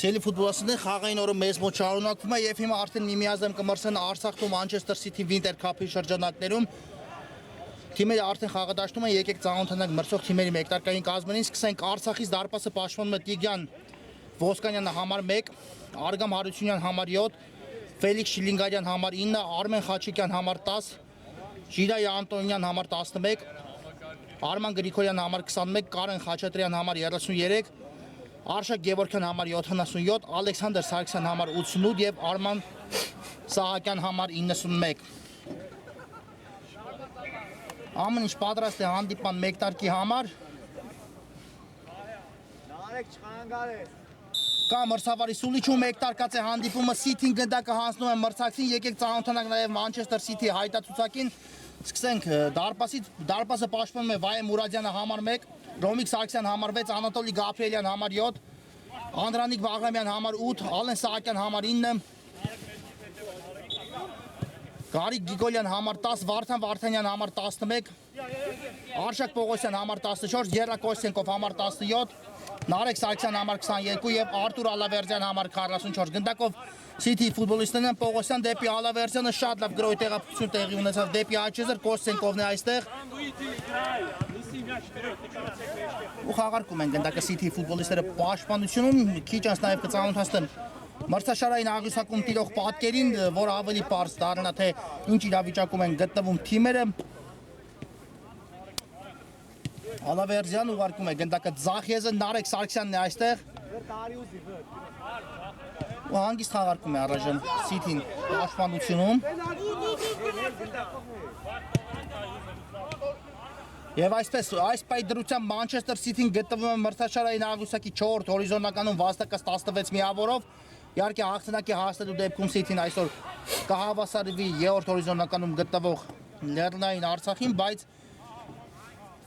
Սելի ֆուտբոլիստները խաղային օրը մեծ մոտ շարունակվում է եւ հիմա արդեն միմիազեմ կմրցեն Արցախում Manchester City Winter Cup-ի շրջանակներում թիմերը արդեն խաղադաշտում են եկեք ծանոթանանք մրցող թիմերի մեկտարկային կազմերին սկսենք Արցախից դարպասը պաշտպանում է Տիգրան Ոսկանյանը համար 1 Արգամ Հարությունյան համար 7 Ֆելիքս Շիլինգարյան համար 9 Արմեն Խաչիկյան համար 10 Ժիրայ Անտոնյան համար 11 Արման Գրիգորյան համար 21 Կարեն Խաչատրյան համար 33 Արշակ Գևորգյան համար 77, Ալեքսանդր Սարգսյան համար 88 եւ Արման Սահակյան համար 91։ Ամեն ինչ պատրաստ է հանդիպման մեկտարկի համար։ Նարեկ չխանգարես։ Կա մրցավարի Սուլիչում մեկտարկած է հանդիպումը City-ին գնդակը հանձնում է մրցակցին, եկեք ծանոթանանք նաեւ Manchester City հայտացուցակին։ Սկսենք դարպասը պաշտպանում է Վայե Մուրադյանը համար 1 Ռոմիկ Սարգսյան համար 6, Անատոլի Գաբրիելյան համար 7, Անդրանիկ Բաղրամյան համար 8, Ալեն Սահակյան համար 9, Գարիկ Գիգոլյան համար 10, Վարդան Վարդանյան համար 11, Արշակ Պողոսյան համար 14, Երա Կոստենկով համար 17, Նարեկ Սարգսյան համար 22 եւ Արտուր Ալավերդյան համար 44 գնդակով City ֆուտբոլիստներն են Պողոսյան դեպի Ալավերդյանը շատ լավ գրոյ տեղափոխություն տեղի ունեցավ դեպի Աչեզեր Կոստենկովն է այստեղ ու խաղարկում են գնդակը City ֆուտբոլիստները պաշտպանությունում քիչ անց նաև կծանոթացնեն մրցաշարային աղյուսակում տիրող պատկերին, որ ավելի պարզ դառնա թե ինչ իրավիճակում են գտնվում թիմերը Ալավերդյան ուղարկում է գնդակը Ձախեզը Նարեկ Սարգսյանն է այստեղ ու հանգիստ խաղարկում է առայժմ City-ին պաշտպանությունում Եվ այս պայդրությամբ Manchester City-ին գտնվում է մրցաշարային աղյուսակի 4-րդ հորիզոնականում վաստակած 16 միավորով Իհարկե հաղթանակի հասնելու դեպքում City-ն այսօր կհավասարվի 3-րդ հորիզոնականում գտնվող Լեռնային Արցախին, բայց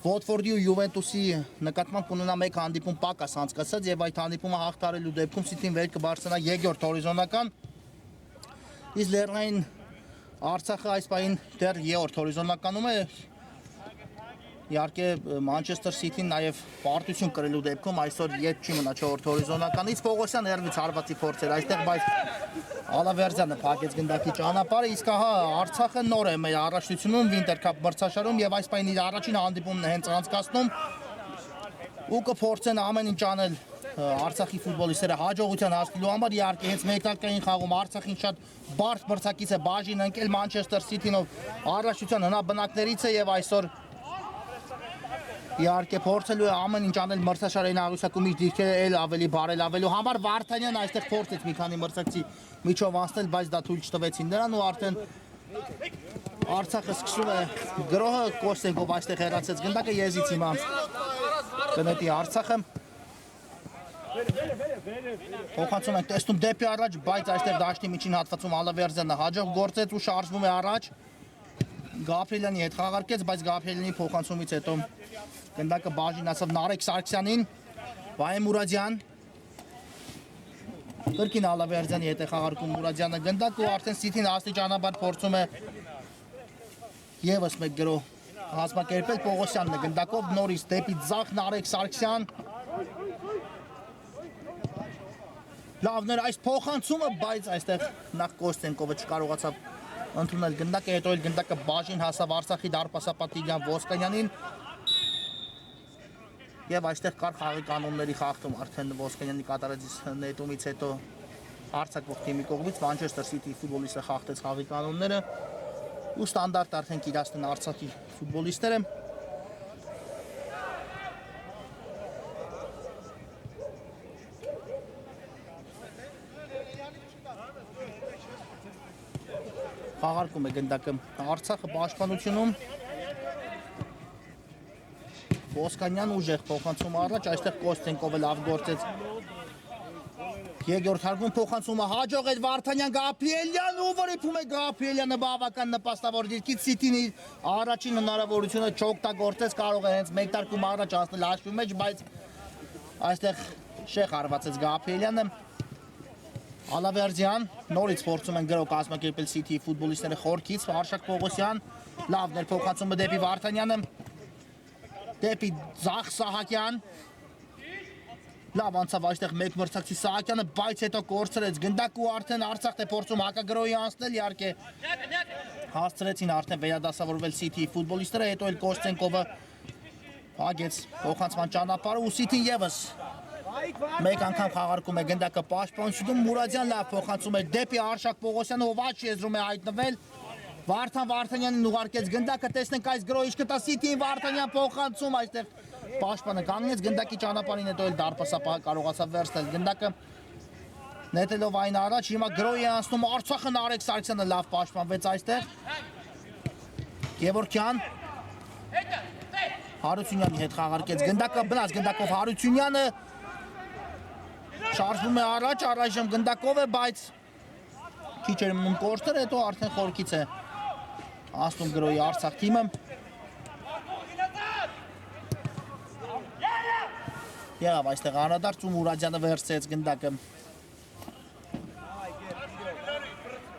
Watford-ի ու Juventus-ի նկատմամբ ունենա մեկ հանդիպում պակաս անցկացած եւ այդ հանդիպումը հաղթարելու դեպքում City-ն վեր կբարձրանա 3-րդ հորիզոնական իսկ Լեռնային Արցախը այս պահին դեռ 3-րդ հորիզոնականում է Իհարկե Manchester City-ն նաև պարտություն կրելու դեպքում այսօր ետ չի մնա 4-րդ հորիզոնականից Պողոսյան հերվից հարվածի փորձեր այստեղ բայց Ալավերդյանը փակեց գնդակի ճանապարհը իսկ ահա Արցախը նոր է մեր առաջնությունում Winter Cup մրցաշարում եւ այս պահին իր առաջին հանդիպումն է հենց անցկացնում ու կփորձեն ամեն ինչ անել Արցախի ֆուտբոլիստները հաջողության հասնելու համար իհարկե հենց մեկտարկային խաղում Արցախին շատ բարդ մրցակից է բաժին ընկել Manchester City-նով առաջնության հնաբնակներից է եւ այսօր Իհարկե փորձելու է ամեն ինչ անել մրցաշարային աղյուսակում իր դիրքերը էլ ավելի բարելավելու համար Վարդանյանը այստեղ փորձեց մի քանի մրցակցի միջով անցնել, բայց դա թույլ չտվեցին նրան ու արդեն Արցախը սկսում է գրոհը Կոստենկով այստեղ հեռացեց գնդակը եզից հիմա կնետի Արցախը Փոխանցում են տեսնում դեպի առաջ, բայց այստեղ դաշտի միջին հատվածում Ալավերդյանը հաջող գործեց ու շարժվում է առաջ Գաբրիելյանի հետ խաղարկեց, բայց Գաբրիելյանի փոխանցումից հետո գնդակը բաժինացավ Նարեկ Սարգսյանին, Վայե Մուրադյան, կրկին Ալավերդյանի հետ է խաղարկում Մուրադյանը գնդակ ու արդեն City-ն աստիճանաբար փորձում է եւս մեկ գրոհ հասմակերպել Պողոսյանն է գնդակով նորից դեպի ձախ Նարեկ Սարգսյան Լավներ այս փոխանցումը, բայց այստեղ նախ Կոստենկովը չկարողացավ ընդունել գնդակը, հետո էլ գնդակը բաժին հասավ Արցախի դարպասապատ Տիգրան Ոսկանյանին եւ այստեղ կար խաղի կանոնների խախտում արդեն Ոսկանյանի կատարած նետումից հետո Արձակվող թիմի կողմից Manchester City ֆուտբոլիստը խախտեց խաղի կանոնները ու ստանդարտ արդեն կիրացնեն Արցախի ֆուտբոլիստները։ Խաղարկում է գնդակը Արցախը պաշտպանությունում Ոսկանյան ուժեղ փոխանցում առաջ, այստեղ Կոստենկովը լավ գործեց։ Երկրորդ հարկում փոխանցումը հաջողեց Վարդանյան Գաբրիելյան, ու վրիպում է Գաբրիելյանը բավական նպաստավոր դիրքից City-ն իր առաջին հնարավորությունը չօգտագործեց, կարող է հենց մեկ տարկում առաջ անցնել հաշվի մեջ, բայց այստեղ շեխ արվածեց Գաբրիելյանը։ Ալավերդյան նորից փորձում են գրո կազմակերպել City-ի ֆուտբոլիստները խորքից, Արշակ Պողոսյան լավ ներփոխանցումը դեպի Վարդանյանը, դեպի Զախ Սահակյան, լավ անցավ այստեղ մեկ մրցակցի Սահակյանը, բայց հետո կորցրեց գնդակ ու արդեն Արցախն է փորձում հակագրոյի անցնել, իհարկե հասցրեցին արդեն վերադասավորվել City-ի ֆուտբոլիստները, հետո էլ Կոստենկովը հագեց փոխանցման ճանապարհը ու City-ն եւս մեկ անգամ խաղարկում է գնդակը պաշտպանությունում, Մուրադյան լավ փոխանցում է դեպի Արշակ Պողոսյանը, ով աճ եզրում է հայտնվել, Վարդան Վարդանյանին ուղարկեց գնդակը, տեսնենք այս գրոյի կտա City-ին, Վարդանյան փոխանցում, այստեղ պաշտպանը կանգնեց գնդակի ճանապարհին, հետո էլ դարպասապահը կարողացավ վերցնել գնդակը, նետելով այն առաջ, հիմա գրոյի է անցնում Արցախը, Նարեկ Սարգսյանը լավ պաշտպանվեց այստեղ, Գևորգյան Հարությունյանի հետ խաղարկեց գնդակը, բնած գնդակով Հարությունյանը շարժվում է առաջ, առայժմ գնդակով է, բայց քիչ էր մնում կորցրել, հետո արդեն խորքից է անցնում գրոյի Արցախ թիմը։ Եղավ այստեղ անդրադարձ ու Մուրադյանը վերցրեց գնդակը։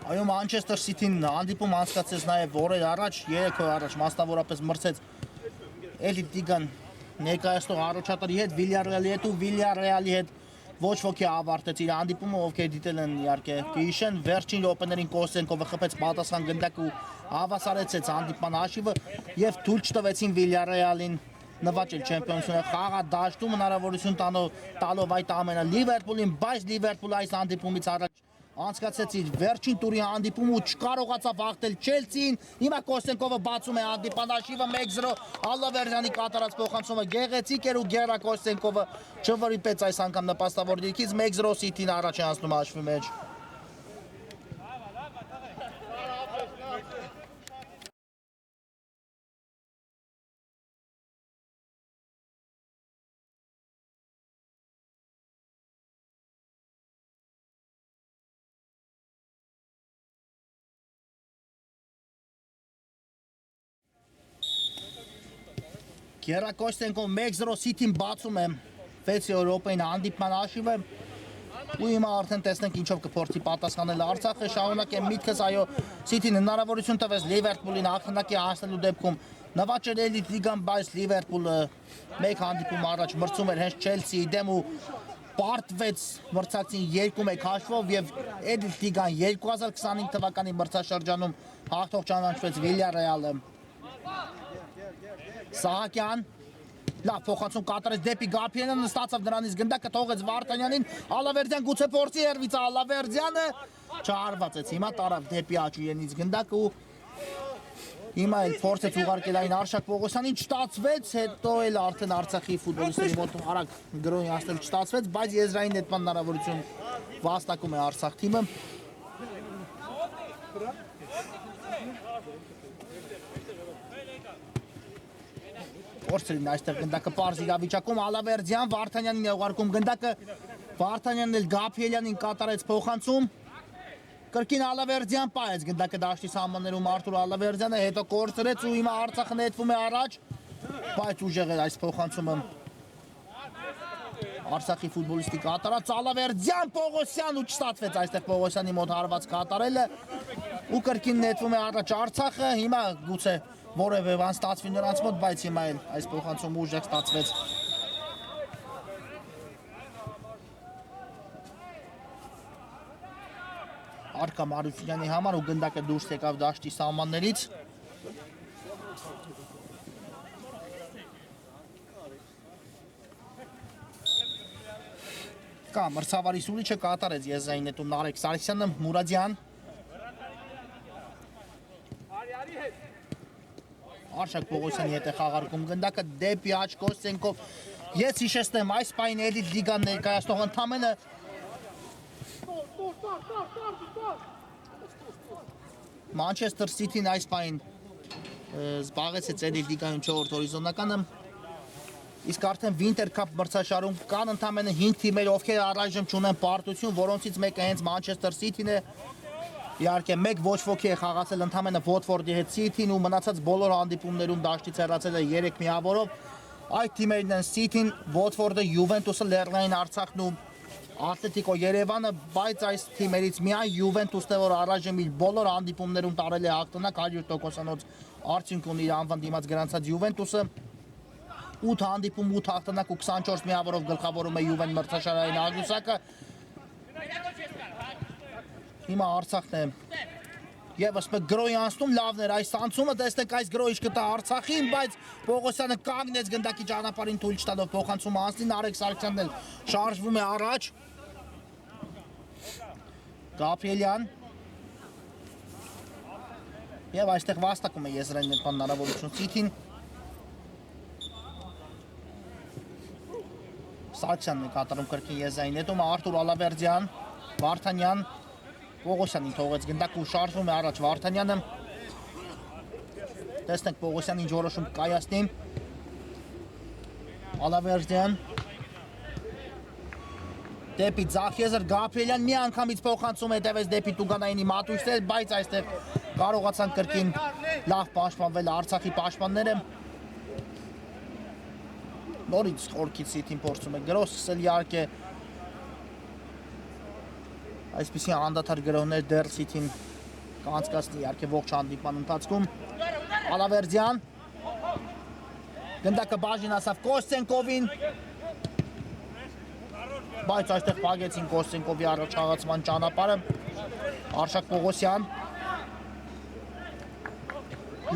Այո, Manchester City-ն հանդիպում անցկացրեց նաև օրեր առաջ, 3 օր առաջ մասնավորապես մրցեց Էլիտ լիգան ներկայացնող առաջատարի հետ, Վիլյարեալի հետ ու Վիլյարեալի հետ ոչ ոքի ավարտեց իր հանդիպումը, ովքեր դիտել են իհարկե կհիշեն, վերջին րոպեներին Կոստենկովը խփեց պատասխան գնդակ ու հավասարեցեց հանդիպման հաշիվը եւ թույլ չտվեցին Վիլյարեալին նվաճել չեմպիոնությունը խաղադաշտում հնարավորություն տալով այդ ամենը Լիվերպուլին, բայց Լիվերպուլը այս հանդիպումից առաջ անցկացրեց իր վերջին տուրի հանդիպումը ու չկարողացավ հաղթել Չելսին։ Հիմա Կոստենկովը բացում է հանդիպան հաշիվը 1-0 Ալավերդյանի կատարած փոխանցումը գեղեցիկ էր ու Գերա Կոստենկովը չվրիպեց այս անգամ նպաստավոր դիրքից 1-0 City-ն առաջ է անցնում հաշվի մեջ։ Գերա Կոստենկով 1-0 City-ն բացում է 6 Եվրոպային հանդիպման հաշիվը ու հիմա արդեն տեսնենք ինչով կփորձի պատասխանել Արցախը, շարունակ է միտքս, այո, City-ն հնարավորություն տվեց Լիվերպուլին հաղթանակի հասնելու դեպքում նվաճել Էլիտ լիգան, բայց Լիվերպուլը մեկ հանդիպում առաջ մրցում էր հենց Չելսիի դեմ ու պարտվեց մրցակցին 2-1 հաշվով եւ Էլիտ լիգան 2025 թվականի մրցաշրջանում հաղթող ճանաչվեց Վիլյարեալը։ Սահակյան լավ փոխանցում կատարեց դեպի Գաբրիելյանը, ստացավ դրանից գնդակը, թողեց Վարդանյանին, Ալավերդյան գուցե փորձի երվից Ալավերդյանը չարվածեց, հիմա տարավ դեպի Աճույանից գնդակը ու հիմա էլ փորձեց ուղարկել այն Արշակ Պողոսյանին, չստացվեց, հետո էլ արդեն Արցախի ֆուտբոլիստների մոտ արագ գրոյի անցնել չստացվեց, բայց եզրային նետման հնարավորություն վաստակում է Արցախ թիմը։ Փորձին այստեղ գնդակը պարզ իրավիճակում Ալավերդյան Վարդանյանին է ուղարկում գնդակը, Վարդանյանն էլ Գաբրիելյանին կատարեց փոխանցում, կրկին Ալավերդյան պահեց գնդակը դաշտի սահմաններում Արթուր Ալավերդյանը, հետո կորցրեց ու հիմա Արցախը նետվում է առաջ, բայց ուժեղ էր այս փոխանցումը Արցախի ֆուտբոլիստի կատարած Ալավերդյան Պողոսյան ու չստացվեց այստեղ Պողոսյանի մոտ հարված կատարելը ու կրկին նետվում է առաջ Արցախը, հիմա գուցե որևէ բան ստացվի նրանց մոտ, բայց հիմա էլ այս փոխանցումը ուժեղ ստացվեց։ Արկամ Արությունյանի համար ու գնդակը դուրս եկավ դաշտի սահմաններից։ Կա մրցավարի սուրիչը կատարեց եզրային նետում Նարեկ Սարգսյանը, Մուրադյան Արշակ Պողոսյանի հետ է խաղարկում գնդակը դեպի աջ Կոստենկով Ես հիշեցնեմ այս պայն էլիտ լիգան ներկայացնող ընդամենը Մանչեսթեր Սիթին այս պայն զբաղեցեց էլիտ լիգայում 4-րդ հորիզոնականը Իսկ արդեն Winter Cup մրցաշարում կան ընդամենը 5 թիմեր, ովքեր առայժմ չունեն պարտություն, որոնցից մեկը հենց Manchester City-ն է։ Իհարկե, մեկ ոչ ոքի է խաղացել ընդամենը Watford-ի հետ City-ն ու մնացած բոլոր հանդիպումներում դաշտից հեռացել է 3 միավորով։ Այդ թիմերն են City-ն, Watford-ը, Juventus-ը, Լեռնային Արցախն ու Atletico Երևանը, բայց այս թիմերից միայն Juventus-ն է, որ առայժմ իր բոլոր հանդիպումներում տարել է հաղթանակ 100%-անոց արդյունք ունի իր անվան դիմաց գրանցած Juventus-ը 8 հանդիպում 8 հաղթանակ ու 24 միավորով գլխավորում է Juven մրցաշարային աղյուսակը Հիմա Արցախն է Եվս մեկ գրոյի անցնում լավն էր այս անցումը տեսնեք այս գրոյի չկտա Արցախին բայց Պողոսյանը կանգնեց գնդակի ճանապարհին թույլ չտալով փոխանցումը անցնի Նարեկ Սարգսյանն էլ շարժվում է առաջ Գաբրիելյան Եվ այստեղ վաստակում է եզրային նետման հնարավորություն Սիթին Սարգսյանն է կատարում կրկին եզային նետում Արտուր Ալավերդյան, Վարդանյան, Պողոսյանին թողեց գնդակ ու շարժվում է առաջ Վարդանյանը Տեսնենք Պողոսյանին ինչ որոշում կայացնի Ալավերդյան Դեպի Ձախեզր Գաբրիելյան մի անգամից փոխանցում հետևեց դեպի Տուգանայինի մատույցներ, բայց այստեղ կարողացան կրկին լավ պաշտպանվել Արցախի պաշտպանները Նորից խորքից Սիթին փորձում է գրոհ սկսել իհարկե Այսպիսի անդադար գրոհներ դեռ Սիթին կանցկացնի իհարկե ողջ հանդիպման ընթացքում Ալավերդյան Գնդակը բաժին ասավ Կոստենկովին Բայց այստեղ փակեցին Կոստենկովի առաջխաղացման ճանապարհը Արշակ Պողոսյան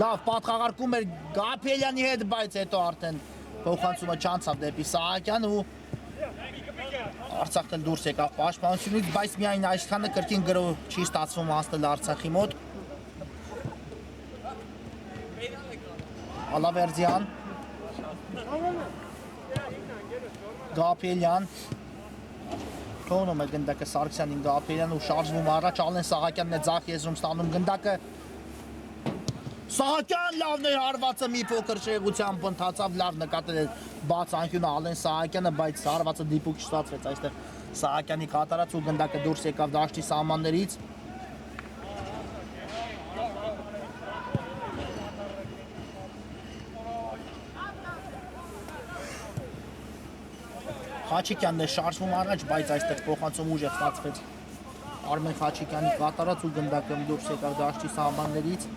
Լավ պատխաղարկում էր Գաբրիելյանի հետ, բայց հետո արդեն Փոխանցումը չանցավ դեպի Սահակյան ու Արցախն դուրս եկավ պաշտպանությունից, բայց միայն այսքանը կրկին գրոհ չի ստացվում հասնել Արցախի մոտ։ Ալավերդյան Գաբրիելյան Թողնում է գնդակը Սարգսյանին Գաբրիելյան ու շարժվում առաջ Ալեն Սահակյանն է ձախ եզրում ստանում գնդակը Սահակյան լավն էր հարվածը մի փոքր շեղությամբ ընթացավ լավ նկատել է բաց անկյունը Ալեն Սահակյանը, բայց հարվածը դիպուկ չստացվեց այստեղ Սահակյանի կատարած ու գնդակը դուրս եկավ դաշտի սահմաններից Խաչիկյանն է շարժվում առաջ, բայց այստեղ փոխանցում ուժեղ ստացվեց Արմեն Խաչիկյանի կատարած ու գնդակը դուրս եկավ դաշտի սահմաններից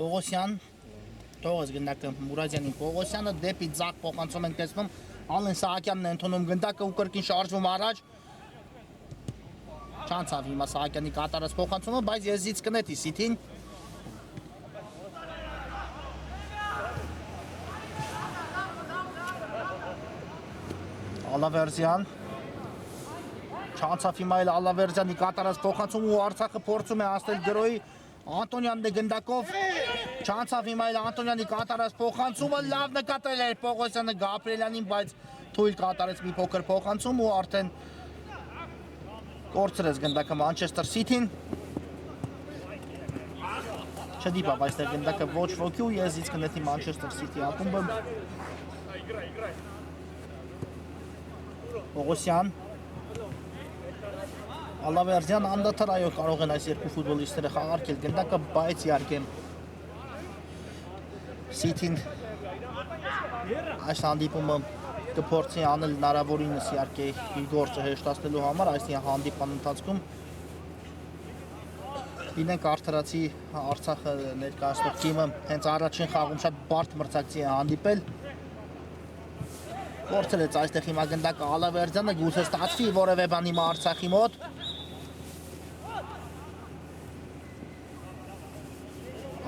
Պողոսյան Թողեց գնդակը Մուրադյանին Պողոսյանը դեպի ձախ փոխանցում ենք տեսնում Ալեն Սահակյանն է ընդունում գնդակը ու կրկին շարժվում առաջ Չանցավ հիմա Սահակյանի կատարած փոխանցումը, բայց եզից կնետի Սիթին Ալավերդյան Չանցավ հիմա էլ Ալավերդյանի կատարած փոխանցումը ու Արցախը փորձում է հասնել գրոյի Անտոնյանն է գնդակով Չանցավ հիմա էլ Անտոնյանի կատարած փոխանցումը լավ նկատել էր Պողոսյանը Գաբրիելյանին, բայց թույլ կատարեց մի փոքր փոխանցում ու արդեն կորցրեց գնդակը Manchester City-ն Չդիպավ այստեղ գնդակը ոչ ոքի ու եզից կնետի Manchester City ակումբը Պողոսյան Ալավերդյան անդադար այո կարող են այս երկու ֆուտբոլիստները խաղարկել գնդակը, բայց իհարկե City-ն այս հանդիպումը կփորձի անել հնարավորինս իհարկե իր գործը հեշտացնելու համար այս հանդիպման ընթացքում Իրենք արդարացի Արցախը ներկայացնող թիմը հենց առաջին խաղում շատ բարդ մրցակցի է հանդիպել։ Փորձել է այստեղ հիմա գնդակը Ալավերդյանը գուցե ստացվի որևէ բան հիմա Արցախի մոտ։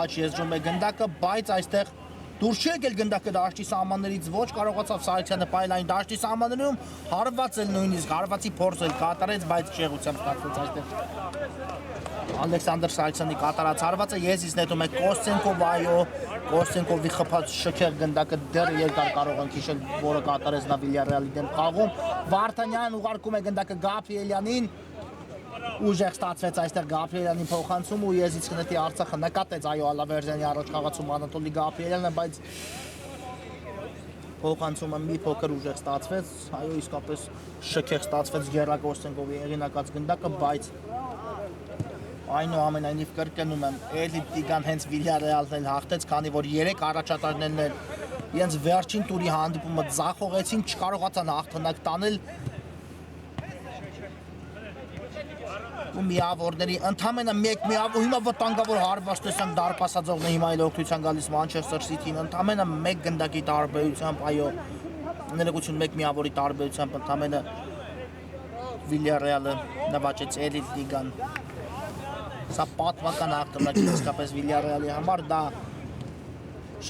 Աչ եզրում է գնդակը, բայց այստեղ դուրս չի եկել գնդակը դաշտի սահմաններից ոչ կարողացավ Սահակյանը պայել այն դաշտի սահմաններում հարված էլ նույնիսկ հարվածի փորձ էլ կատարեց, բայց չեղությամբ ստացվեց այստեղ Ալեքսանդր Սահակյանի կատարած հարվածը եզից նետում է Կոստենկով, այո, Կոստենկովի խփած շքեղ գնդակը դեռ երկար կարող ենք հիշել, որը կատարեց նա Վիլյարեալի դեմ խաղում։ Վարդանյանն ուղարկում է գնդակը Գաբրիելյանին, ուժեղ ստացվեց այստեղ Գաբրիելյանի փոխանցում ու եզից խնետի Արցախը նկատեց, այո, Ալավերդյանի առաջ խաղացում Անատոլի Գաբրիելյանը, բայց փոխանցումը մի փոքր ուժեղ ստացվեց, այո, իսկապես շքեղ ստացվեց Գերա Կոստենկովի հեղինակած գնդակը, բայց այնուամենայնիվ կրկնում եմ, Էլիտ Լիգան հենց Վիլյարեալն էլ հաղթեց, քանի որ 3 առաջատարներն էլ իրենց վերջին տուրի հանդիպումը ձախողեցին, չկարողացան հաղթանակ տանել ու միավորների ընդամենը մեկ միավոր հիմա վտանգավոր հարված տեսանք դարպասածողն է հիմա էլ օգնության գալիս Մանչեսթեր Սիթին ընդամենը մեկ գնդակի տարբերությամբ, այո, ներողություն, մեկ միավորի տարբերությամբ ընդամենը Վիլյարեալը նվաճեց Էլիտ Լիգան։ Սա պատմական հաղթանակ է իսկապես Վիլյարեալի համար, դա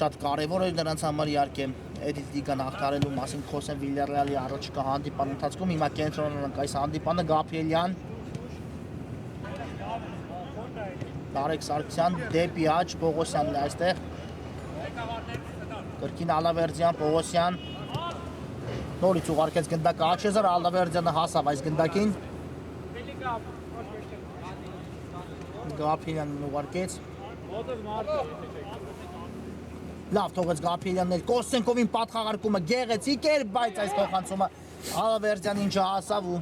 շատ կարևոր է նրանց համար իհարկե Էլիտ Լիգան հաղթարելու մասին խոսեն Վիլյարեալի առաջիկա հանդիպան ընթացքում, հիմա կենտրոնանանք այս հանդիպանը Գաբրիելյան Տարեկ Սարգսյան դեպի աջ Պողոսյանն է այստեղ կրկին Ալավերդյան Պողոսյան նորից ուղարկեց գնդակը Աչեզար Ալավերդյանը հասավ այս գնդակին Գաբրիելյանն ուղարկեց լավ թողեց Գաբրիելյանն էլ Կոստենկովին պատխաղարկումը գեղեցիկ էր, բայց այս փոխանցումը Ալավերդյանին չհասավ ու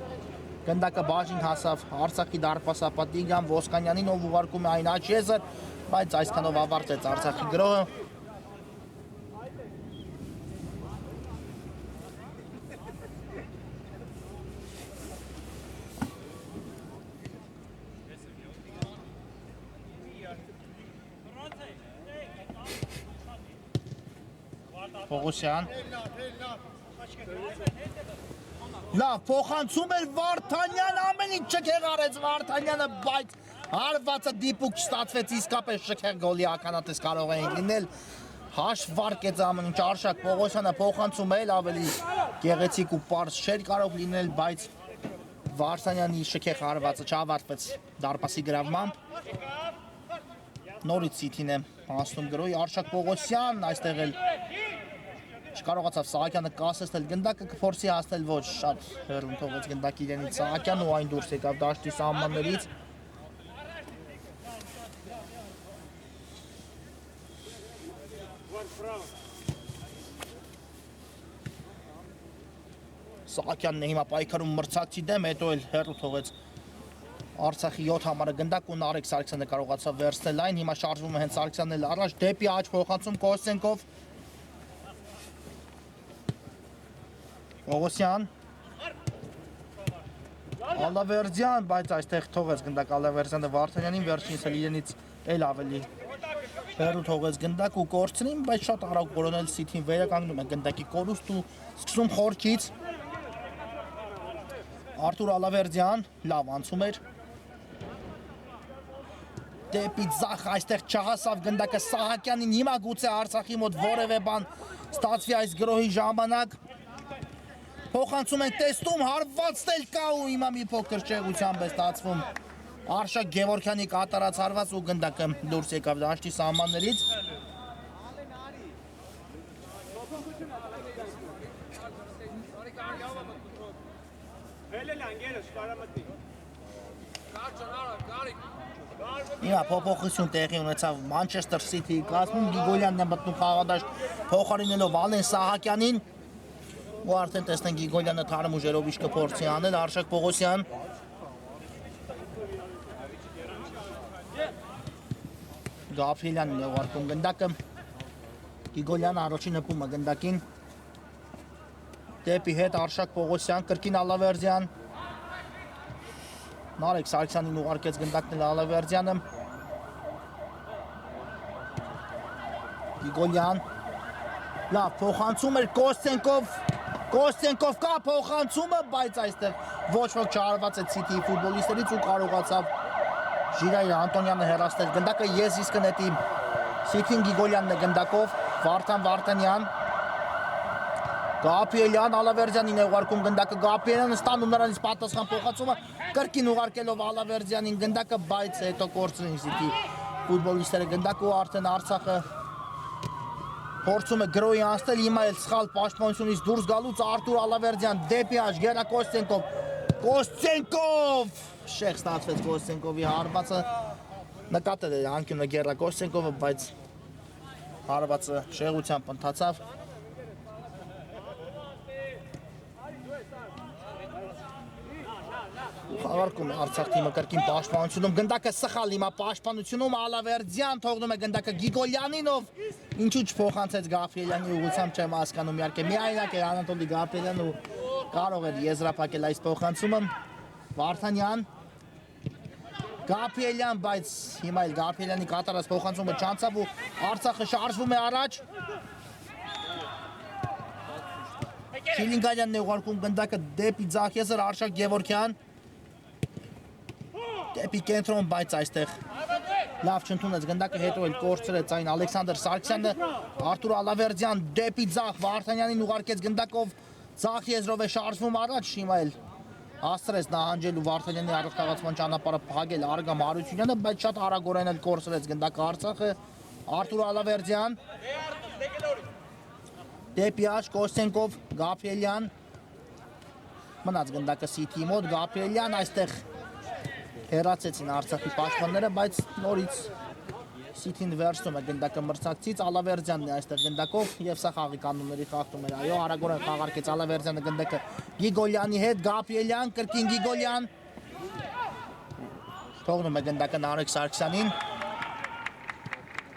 գնդակը բաժին հասավ Արցախի դարպասապատիգան Ոսկանյանին, ով ուղարկում է այն Աչեզար, բայց այսքանով ավարտեց Արցախի գրոհը։ Պողոսյան լավ, փոխանցում էր Վարդանյան, ամեն ինչ շքեղ արեց Վարդանյանը, բայց հարվածը դիպուկ չստացվեց, իսկապես շքեղ գոլի ականատես կարող էին լինել, հաշվարկեց ամեն ինչ Արշակ Պողոսյանը, փոխանցում էլ ավելի գեղեցիկ ու պարզ չէր կարող լինել, բայց Վարդանյանի շքեղ հարվածը չավարտվեց դարպասի գրավմամբ, նորից Սիթին է հասնում գրոհի Արշակ Պողոսյան, այստեղ էլ չկարողացավ Սահակյանը կասեցնել գնդակը կփորձի հասնել ոչ շատ հեռուն թողեց գնդակի իրենից Սահակյանը ու այն դուրս եկավ դաշտի սահմաններից Սահակյանն է հիմա պայքարում մրցակցի դեմ, հետո էլ հեռու թողեց Արցախի 7 համարը գնդակ ու Նարեկ Սարգսյանը կարողացավ վերցնել այն, հիմա շարժվում է հենց Սարգսյանն էլ առաջ դեպի աջ փոխանցում Կոստենկով Պողոսյան Ալավերդյան, բայց այստեղ թողեց գնդակ Ալավերդյանը Վարդանյանին, վերջինս էլ իրենից էլ ավելի հեռու թողեց գնդակ ու կորցրին, բայց շատ արագ որոնել Սիթին վերականգնում է գնդակի կորուստ ու սկսում խորքից Արթուր Ալավերդյան, լավ անցում էր դեպի ձախ այստեղ չհասավ գնդակը Սահակյանին, հիմա գուցե Արցախի մոտ որևէ բան ստացվի այս գրոհի ժամանակ Փոխանցում ենք տեստում, հարվածն էլ կա ու հիմա մի փոքր չեղությամբ է ստացվում Արշակ Գևորգյանի կատարած հարված ու գնդակը դուրս եկավ դաշտի սահմաններից Հիմա փոփոխություն տեղի ունեցավ Մանչեսթեր Սիթիի կազմում, Գիգոլյանն է մտնում խաղադաշտ փոխարինելով Ալեն Սահակյանին ու արդեն տեսնենք Գիգոլյանը թարմ ուժերով ինչ կփորձի անել Արշակ Պողոսյան Գաբրիելյանն է ուղարկում գնդակը Գիգոլյանը առաջին հպում է գնդակին դեպի հետ Արշակ Պողոսյան կրկին Ալավերդյան Նարեկ Սարգսյանին ուղարկեց գնդակն էլ Ալավերդյանը Գիգոլյան լավ փոխանցում էր Կոստենկով կա փոխանցումը, բայց այստեղ ոչ ոք չարված է City ֆուտբոլիստերից ու կարողացավ Ժիրայր Անտոնյանը հեռացնել գնդակը ես իսկ նետի City-ն Գիգոլյանն է գնդակով Վարդան Վարդանյան Գաբրիելյան Ալավերդյանին է ուղարկում գնդակը Գաբրիելյանը ստանում նրանից պատասխան փոխանցումը կրկին ուղարկելով Ալավերդյանին գնդակը բայց հետո կորցրին City ֆուտբոլիստերը գնդակը ու արդեն Արցախը փորձում է գրոյի անցնել հիմա էլ սխալ պաշտպանությունից դուրս գալուց Արտուր Ալավերդյան դեպի աջ Գերա Կոստենկով շեղ ստացվեց Կոստենկովի հարվածը նկատել է անկյունը Գերա Կոստենկովը բայց հարվածը շեղությամբ ընթացավ Խաղարկում է Արցախ թիմը կրկին պաշտպանությունում գնդակը սխալ հիմա պաշտպանությունում Ալավերդյան թողնում է գնդակը Գիգոլյանինով ինչու չփոխանցեց Գաբրիելյանի ուղղությամբ չեմ հասկանում իհարկե միայնակ է Անատոլի Գաբրիելյանը ու կարող էր եզրափակել այս փոխանցումը Վարդանյան Գաբրիելյան բայց հիմա էլ Գաբրիելյանի կատարած փոխանցումը չանցավ ու Արցախը շարժվում է առաջ Շիլինգալյանն է ուղարկում գնդակը դեպի Ձախեզր Արշակ Գևորգյան Դեպի կենտրոն, բայց այստեղ լավ չընդունեց գնդակը, հետո էլ կորցրեց այն Ալեքսանդր Սարգսյանը, Արտուր Ալավերդյան դեպի Ձախ, Վարդանյանին ուղարկեց գնդակով, Ձախ եզրով է շարժվում առաջ, հիմա էլ հասցրեց նահանջելու Վարդանյանի առողջացման ճանապարհը փակել Արգամ Հարությունյանը, բայց շատ արագորեն էլ կորցրեց գնդակը Արցախը, Արտուր Ալավերդյան դեպի աջ Կոստենկով, Գաբրիելյան մնաց գնդակը City-ի մոտ, Գաբրիելյան այստեղ հեռացեցին Արցախի պաշտպանները, բայց նորից City-ն վերցնում է գնդակը մրցակցից, Ալավերդյանն է այստեղ գնդակով եւ սա խաղի կանոնների խախտում էր, այո, արագորեն խաղարկեց Ալավերդյանը գնդակը Գիգոլյանի հետ, Գաբրիելյան, կրկին Գիգոլյան թողնում է գնդակը Նարեկ Սարգսյանին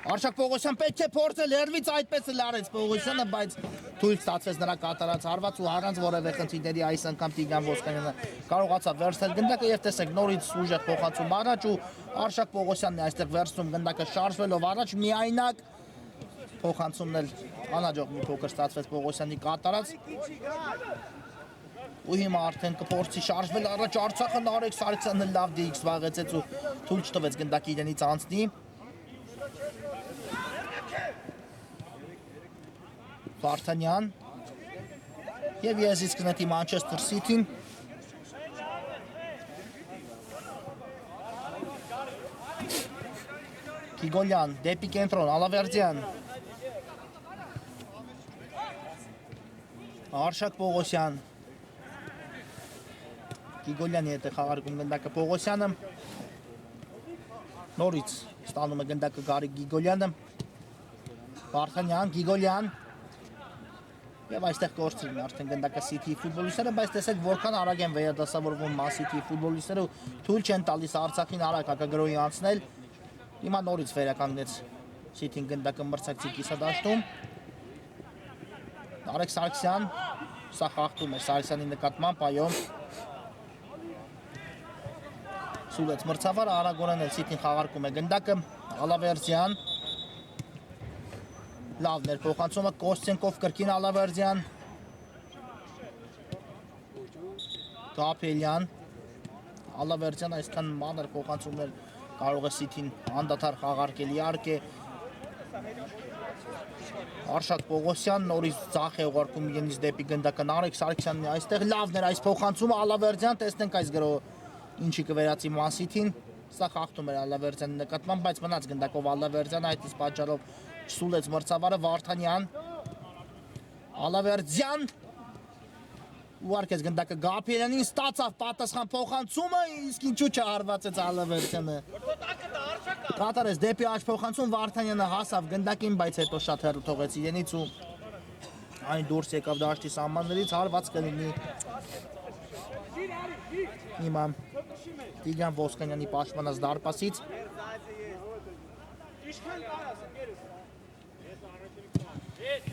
Արշակ Պողոսյան պետք է փորձել հերվից այդպես էլ արեց Պողոսյանը, բայց թույլ ստացվեց նրա կատարած հարված ու առանց որևէ խնդիրների այս անգամ Տիգրան Ոսկանյանը կարողացավ վերցնել գնդակը եւ տեսեք նորից ուժեղ փոխանցում առաջ ու Արշակ Պողոսյանն է այստեղ վերցնում գնդակը շարժվելով առաջ միայնակ փոխանցումն էլ անհաջող մի փոքր ստացվեց Պողոսյանի կատարած ու հիմա արդեն կփորձի շարժվել առաջ Արցախը Նարեկ Սարգսյանը լավ DX վաղեցեց ու թույլ չտվեց գնդակի իրենից անցնի Վարդանյան եւ ես իսկ նետի Մանչեսթեր Սիթին Գիգոլյան դեպի կենտրոն Ալավերդյան Արշակ Պողոսյան Գիգոլյանի հետ է խաղարկում գնդակը Պողոսյանը նորից ստանում է գնդակը Գարիկ Գիգոլյանը Վարդանյան Գիգոլյան Եվ այստեղ կորցրին արդեն գնդակը City ֆուտբոլիստները, բայց տեսեք որքան արագ են վերադասավորվում Man City ֆուտբոլիստները ու թույլ չեն տալիս Արցախին արագ հակագրոյի անցնել։ Հիմա նորից վերականգնեց City-ն գնդակը մրցակցի կիսադաշտում։ Նարեկ Սարգսյան, սա խախտում է Սարգսյանի նկատմամբ, այո։ Սուլեց մրցավարը, արագորեն էլ City-ն խաղարկում է գնդակը, Ալավերդյան Լավ ներփոխանցումը Կոստենկով կրկին Ալավերդյան Գաբրիելյան Ալավերդյան այսքան մանր փոխանցումներ կարող է City-ն անդադար խաղարկել իհարկե Արշակ Պողոսյան նորից Ձախ է ուղարկում իրենից դեպի գնդակը Նարեկ Սարգսյանն է այստեղ լավն էր այս փոխանցումը Ալավերդյան տեսնենք այս գրոհը ինչի կվերացի Man City-ն սա խախտում էր Ալավերդյանի նկատմամբ բայց մնաց գնդակով Ալավերդյանը այդ իսկ պատճառով Սուլեց մրցավարը Վարդանյան Ալավերդյան ուղարկեց գնդակը Գաբրիելյանին ստացավ պատասխան փոխանցումը իսկ ինչու չհարվածեց Ալավերդյանը կատարեց դեպի աջ փոխանցում Վարդանյանը հասավ գնդակին բայց հետո շատ հեռու թողեց իրենից ու այն դուրս եկավ դաշտի սահմաններից հարված կլինի հիմա Տիգրան Ոսկանյանի պաշտպանած դարպասից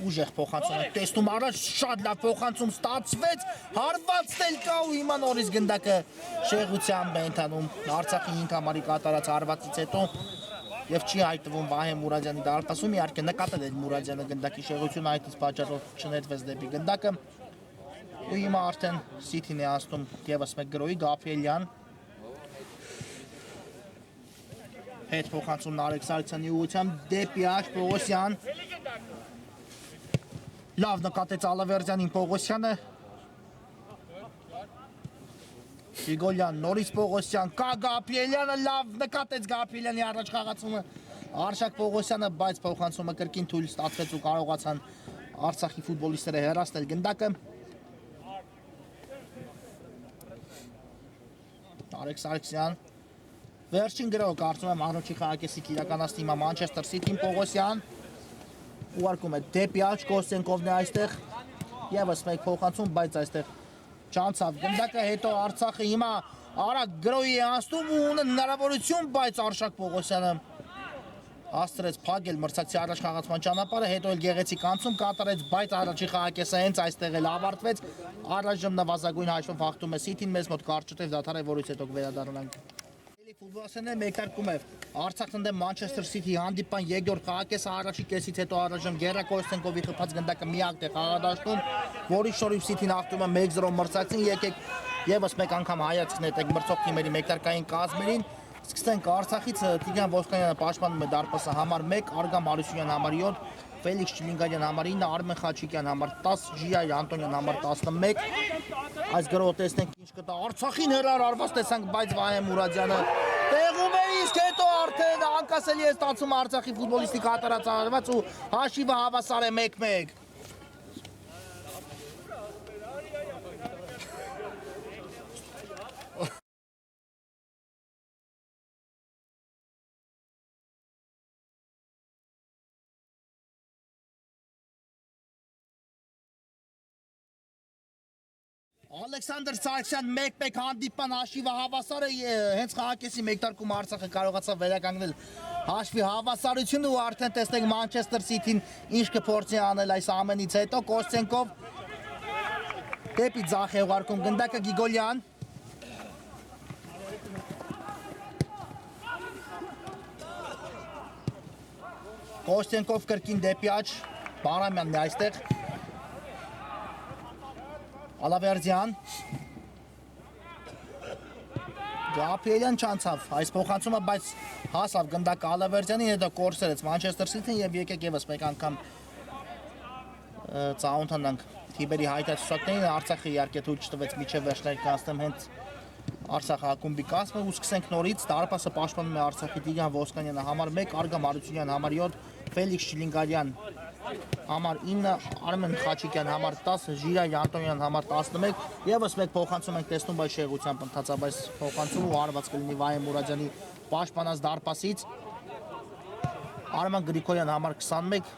Ուժեղ փոխանցում է տեսնում առաջ շատ լավ փոխանցում ստացվեց հարվածն կա ու հիմա նորից գնդակը շեղությամբ է ընթանում Արցախի 5 համարի կատարած հարվածից հետո եւ չի հայտնվում Վահե Մուրադյանի դարպասում, իհարկե նկատել էր Մուրադյանը գնդակի շեղությունը, այդպես պատճառով չնետվեց դեպի գնդակը։ Ու հիմա արդեն City-ն է ասում եւս մեկ գրոյի Գաբրիելյան։ Հետ փոխանցում Նարեկ Սարգսյանի ուղղությամբ դեպի Աշ Պողոսյան։ Լավ նկատեց Ալավերդյանին Պողոսյանը։ Գիգոլյան, նորից Պողոսյան, կա Գաբրիելյանը, լավ նկատեց Գաբրիելյանի առաջ խաղացումը Արշակ Պողոսյանը, բայց փոխանցումը կրկին թույլ ստացվեց ու կարողացան Արցախի ֆուտբոլիստները հեռացնել գնդակը։ Նարեկ Սարգսյան, վերջին գրով կարծում եմ առաջի խաղակեսի իրականացնի հիմա Մանչեսթեր Սիթին Պողոսյան, ուղարկում է դեպի Աշ Կոստենկովն է այստեղ, եւս մեկ փոխանցում, բայց այստեղ չանցավ գնդակը, հետո Արցախը հիմա արագ գրոյի է անցնում ու ունեն հնարավորություն, բայց Արշակ Պողոսյանը հաստրեց փակել մրցակցի առաջ խաղացման ճանապարհը, հետո էլ գեղեցիկ անցում կատարեց, բայց առաջի խաղակեսը հենց այստեղ էլ ավարտվեց։ Առայժմ նվազագույն հաշվով հաղթում է Սիթին, մեզ մոտ կարճտև դադար է, որից հետո կվերադառնանք։ Ֆուտբոլասերները մեկնարկում է Արցախն դեմ Մանչեսթեր Սիթի հանդիպան երկրորդ խաղակեսը առաջի կեսից հետո առայժմ Գերա Կոստենկովի խփած գնդակը միակ է խաղադաշտում, որի շնորհիվ Սիթին հաղթում է 1-0 մրցակցին։ Եկեք եւս մեկ անգամ հայացք նետենք մրցող թիմերի մեկնարկային կազմերին։ Սկսենք Արցախից, Տիգրան Ոսկանյանը պաշտպանում է դարպասը համար 1, Արգամ Արուսյանը համար 7, Ֆելիքս Չլինգարյան համար 9, Արմեն Խաչիկյան համար 10, Ժիայր Անտոնյան համար 11։ Այս գրողը տեսնենք ինչ կտա Արցախին հրարարված տեսանք, բայց Վահե Մուրադյանը տեղում է, իսկ հետո արդեն անկասելի է ստացում Արցախի ֆուտբոլիստի կատարած արված ու հաշիվը հավասար է 1-1։ Ալեքսանդր Սարգսյան 1-1 հանդիպան հաշիվը հավասար է, հենց խաղակեսի մեկնարկում Արցախը կարողացավ վերականգնել հաշվի հավասարությունը ու արդեն տեսնենք Մանչեսթեր Սիթին ինչ կփորձի անել այս ամենից հետո Կոստենկով դեպի ձախ է ուղարկում գնդակը Գիգոլյան։ Կոստենկով կրկին դեպի Աջ, Բարամյանն է այստեղ։ Ալավերդյան Գաբրիելյան չանցավ այս փոխանցումը, բայց հասավ գնդակը Ալավերդյանին, հետո կորսրեց Մանչեսթեր Սիթին եւ եկեք եւս մեկ անգամ ծանոթանանք թիմերի հայտարարություններին։ Արցախը իհարկե թույլ չտվեց միջև վերջ ներկայացնեմ հենց Արցախ ակումբի կազմը ու սկսենք նորից։ Դարպասը պաշտպանում է Արցախի Տիգրան Ոսկանյանը համար 1, Արգամ Արությունյան համար 7, Ֆելիքս Չլինգարյան համար 9, Արմեն Խաչիկյան համար 10, Ժիրայր Անտոնյան համար 11, եւս մեկ փոխանցում ենք տեսնում, բայց շեղությամբ ընթացավ այս փոխանցումը ու արված կլինի Վահե Մուրադյանի պաշտպանած դարպասից։ Արման Գրիգորյան համար 21,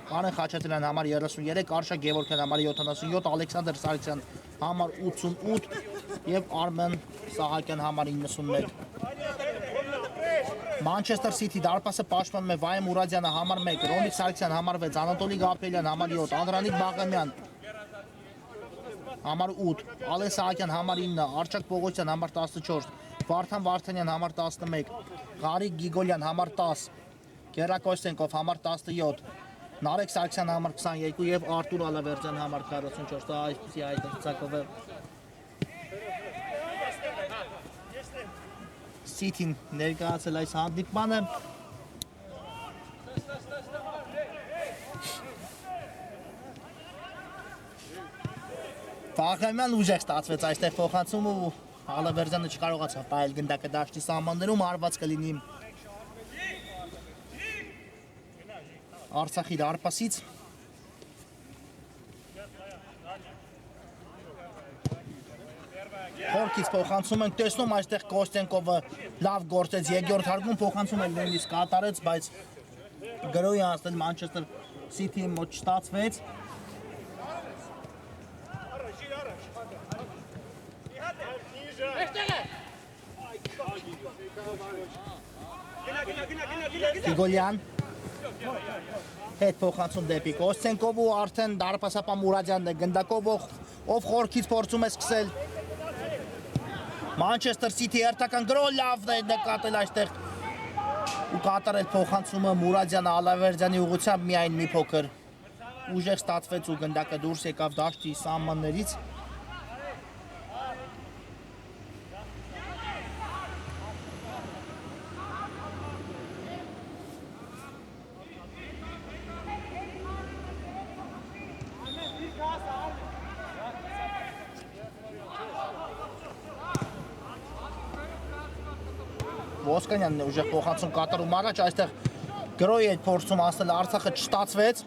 Արեն Խաչատրյան համար 33, Արշակ Գևորգյան համար 77, Ալեքսանդր Սարգսյան համար 88 եւ Արմեն Սահակյան համար 91։ Մանչեսթեր Սիթի դարպասը պաշտպանում է Վահե Մուրադյանը համար 1, Ռոնիկ Սարգսյան համար 6, Անատոլի Գաբրիելյան համար 7, Անդրանիկ Բաղամյան համար 8, Ալեն Սահակյան համար 9, Արշակ Պողոսյան համար 14, Վարդան Վարդանյան համար 11, Ղարիկ Գիգոլյան համար 10, Գերա Կոստենկով համար 17, Նարեկ Սարգսյան համար 22 եւ Արտուր Ալավերդյան համար 44։ Դա այսպեսի հայտարարությունով է Սիթին ներկայացել այս հանդիպմանը։ Բաղամյան ուժեղ ստացվեց այստեղ փոխանցումը ու Ալավերդյանը չկարողացավ պահել գնդակը դաշտի սահմաններում, արված կլինի Արցախի դարպասից։ Խորքից փոխանցում ենք, տեսնում այստեղ Կոստենկովը լավ գործեց երկրորդ հարկում, փոխանցում էլ նույնիսկ կատարեց, բայց գրոյի անցնել Մանչեսթեր Սիթիի մոտ չստացվեց։ Գիգոլյան հետ փոխանցում դեպի Կոստենկով ու արդեն դարպասապան Մուրադյանն է գնդակով, ով խորքից փորձում է սկսել Մանչեսթեր Սիթի հերթական գրոհ, լավ է նկատել այստեղ ու կատարել փոխանցումը Մուրադյանը Ալավերդյանի ուղղությամբ միայն մի փոքր ուժեղ ստացվեց ու գնդակը դուրս եկավ դաշտի սահմաններից։ Ոսկանյանն է ուժեղ փոխանցում կատարում առաջ, այստեղ գրոյի հետ փորձում ասել Արցախը չստացվեց։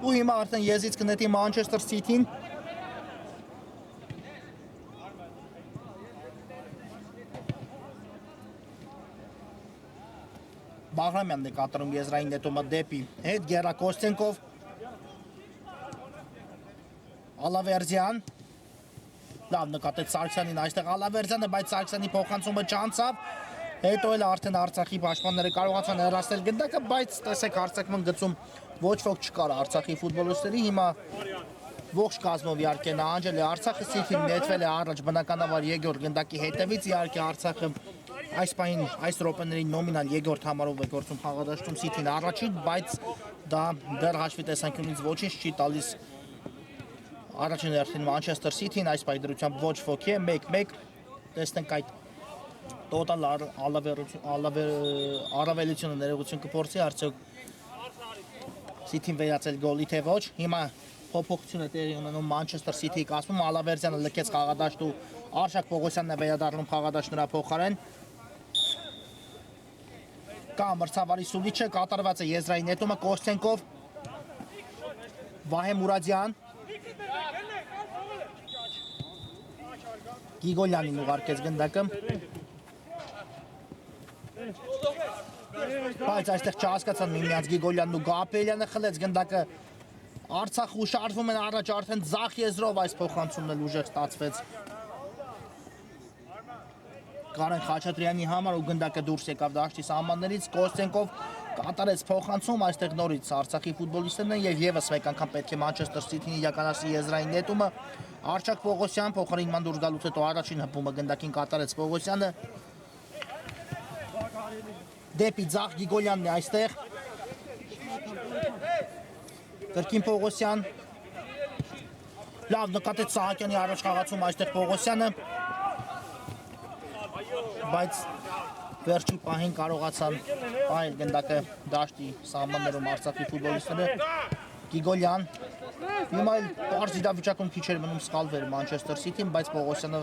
Ու հիմա արդեն եզից կնետի Մանչեսթեր Սիթին։ Բաղրամյանն է կատարում եզրային նետումը դեպի հետ, Գերա Կոստենկով, Ալավերդյան, լավ նկատեց Սարգսյանին այստեղ Ալավերդյանը, բայց Սարգսյանի փոխանցումը չանցավ, հետո էլ արդեն Արցախի պաշտպանները կարողացան հեռացնել գնդակը, բայց տեսեք հարձակման գծում ոչ ոք չկար Արցախի ֆուտբոլիստների, հիմա ողջ կազմով իհարկե նահանջել է Արցախը, Սիթին նետվել է առաջ բնականաբար երկրորդ գնդակի հետևից, իհարկե Արցախը այս պահին այս րոպեներին նոմինալ երկրորդ համարով է գործում խաղադաշտում Սիթին առաջին, բայց դա դեռ հաշվի տեսանկյունից ոչինչ չի տալիս առաջին հերթին Մանչեսթեր Սիթին, այս պայդրությամբ ոչ ոք է, 1-1, տեսնենք այդ տոտալ առավելությունը ներողություն կփորձի, արդյոք Սիթին վերացել գոլի թե ոչ, հիմա փոփոխություն է տեղի ունենում Մանչեսթեր Սիթիի կազմում, Ալավերդյանը լքեց խաղադաշտ ու Արշակ Պողոսյանն է վերադառնում խաղադաշտ նրա փոխարեն։ Կա մրցավարի սուլիչը, կատարված է եզրային նետումը Կոստենկով, Վահե Մուրադյան, Գիգոլյանին ուղարկեց գնդակը, բայց այստեղ չհասկացան միմյանց Գիգոլյանն ու Գապելյանը խլեց գնդակը, Արցախը ուշարվում են առաջ արդեն ձախ եզրով այս փոխանցումն էլ ուժեղ ստացվեց Կարեն Խաչատրյանի համար ու գնդակը դուրս եկավ դաշտի սահմաններից, Կոստենկով կատարեց փոխանցում, այստեղ նորից Արցախի ֆուտբոլիստներն են եւ եւս մեկ անգամ պետք է Մանչեսթեր Սիթին իրականացնի եզրային նետումը, Արշակ Պողոսյան փոխարինման դուրս գալուց հետո առաջին հպումը գնդակին կատարեց Պողոսյանը, դեպի ձախ Գիգոլյանն է այստեղ, Կրկին Պողոսյան, լավ նկատեց Սահակյանի առաջ խաղացում այստեղ Պողոսյանը, բայց վերջի պահին կարողացան պահել գնդակը դաշտի սահմաններում Արցախի ֆուտբոլիստները, Գիգոլյան, հիմա էլ պարզ իրավիճակում քիչ էր մնում սխալվեր Մանչեսթեր Սիթին, բայց Պողոսյանը